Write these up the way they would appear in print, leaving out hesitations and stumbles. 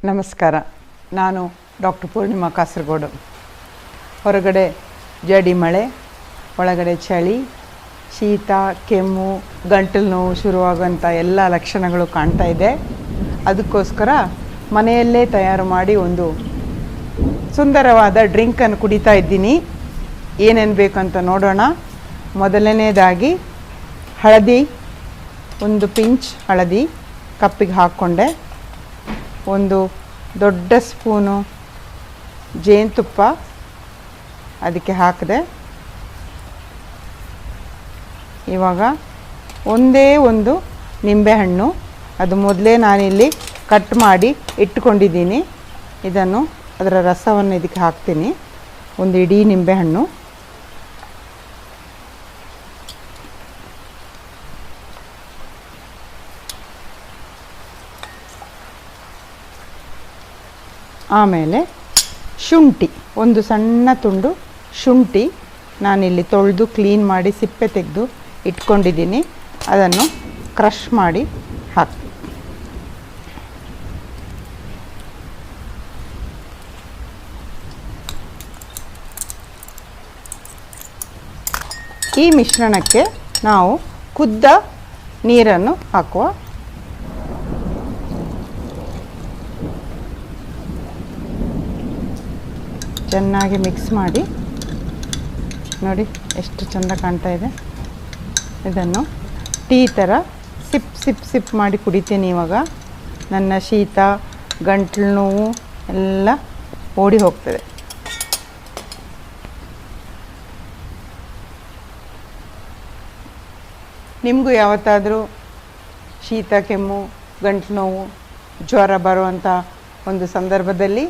ನಮಸ್ಕಾರ. ನಾನು ಡಾಕ್ಟರ್ ಪೂರ್ಣಿಮಾ ಕಾಸರಗೋಡು. ಹೊರಗಡೆ ಜಡಿ ಮಳೆ, ಒಳಗಡೆ ಚಳಿ, ಶೀತ, ಕೆಮ್ಮು, ಗಂಟಲು ನೋವು ಶುರುವಾಗುವಂಥ ಎಲ್ಲ ಲಕ್ಷಣಗಳು ಕಾಣ್ತಾ ಇದೆ. ಅದಕ್ಕೋಸ್ಕರ ಮನೆಯಲ್ಲೇ ತಯಾರು ಮಾಡಿ ಒಂದು ಸುಂದರವಾದ ಡ್ರಿಂಕನ್ನು ಕುಡಿತಾ ಇದ್ದೀನಿ. ಏನೇನು ಬೇಕಂತ ನೋಡೋಣ. ಮೊದಲನೇದಾಗಿ ಹಳದಿ, ಒಂದು ಪಿಂಚ್ ಹಳದಿ ಕಪ್ಪಿಗೆ ಹಾಕ್ಕೊಂಡೆ. ಒಂದು ದೊಡ್ಡ ಸ್ಪೂನು ಜೇನುತುಪ್ಪ ಅದಕ್ಕೆ ಹಾಕಿದೆ. ಇವಾಗ ಒಂದೇ ಒಂದು ನಿಂಬೆಹಣ್ಣು, ಅದು ಮೊದಲೇ ನಾನಿಲ್ಲಿ ಕಟ್ ಮಾಡಿ ಇಟ್ಕೊಂಡಿದ್ದೀನಿ. ಇದನ್ನು ಅದರ ರಸವನ್ನು ಇದಕ್ಕೆ ಹಾಕ್ತೀನಿ. ಒಂದು ಇಡೀ ನಿಂಬೆಹಣ್ಣು. ಆಮೇಲೆ ಶುಂಠಿ, ಒಂದು ಸಣ್ಣ ತುಂಡು ಶುಂಠಿ ನಾನಿಲ್ಲಿ ತೊಳೆದು ಕ್ಲೀನ್ ಮಾಡಿ ಸಿಪ್ಪೆ ತೆಗೆದು ಇಟ್ಕೊಂಡಿದ್ದೀನಿ. ಅದನ್ನು ಕ್ರಷ್ ಮಾಡಿ ಹಾಕಿ. ಈ ಮಿಶ್ರಣಕ್ಕೆ ನಾವು ಕುದ್ದ ನೀರನ್ನು ಹಾಕುವ. ಚೆನ್ನಾಗಿ ಮಿಕ್ಸ್ ಮಾಡಿ. ನೋಡಿ ಎಷ್ಟು ಚೆಂದ ಕಾಣ್ತಾ ಇದೆ. ಇದನ್ನು ಟೀ ಥರ ಸಿಪ್ ಸಿಪ್ ಸಿಪ್ ಮಾಡಿ ಕುಡಿತೀನಿ. ಇವಾಗ ನನ್ನ ಶೀತ, ಗಂಟಲು ನೋವು ಎಲ್ಲ ಓಡಿ ಹೋಗ್ತದೆ. ನಿಮಗೂ ಯಾವತ್ತಾದರೂ ಶೀತ, ಕೆಮ್ಮು, ಗಂಟಲು ನೋವು, ಜ್ವರ ಬರುವಂಥ ಒಂದು ಸಂದರ್ಭದಲ್ಲಿ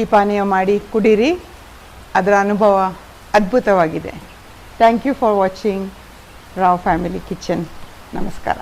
ಈ ಪಾನೀಯ ಮಾಡಿ ಕುಡೀರಿ. ಅದರ ಅನುಭವ ಅದ್ಭುತವಾಗಿದೆ. Thank you for watching Rao family kitchen. ನಮಸ್ಕಾರ.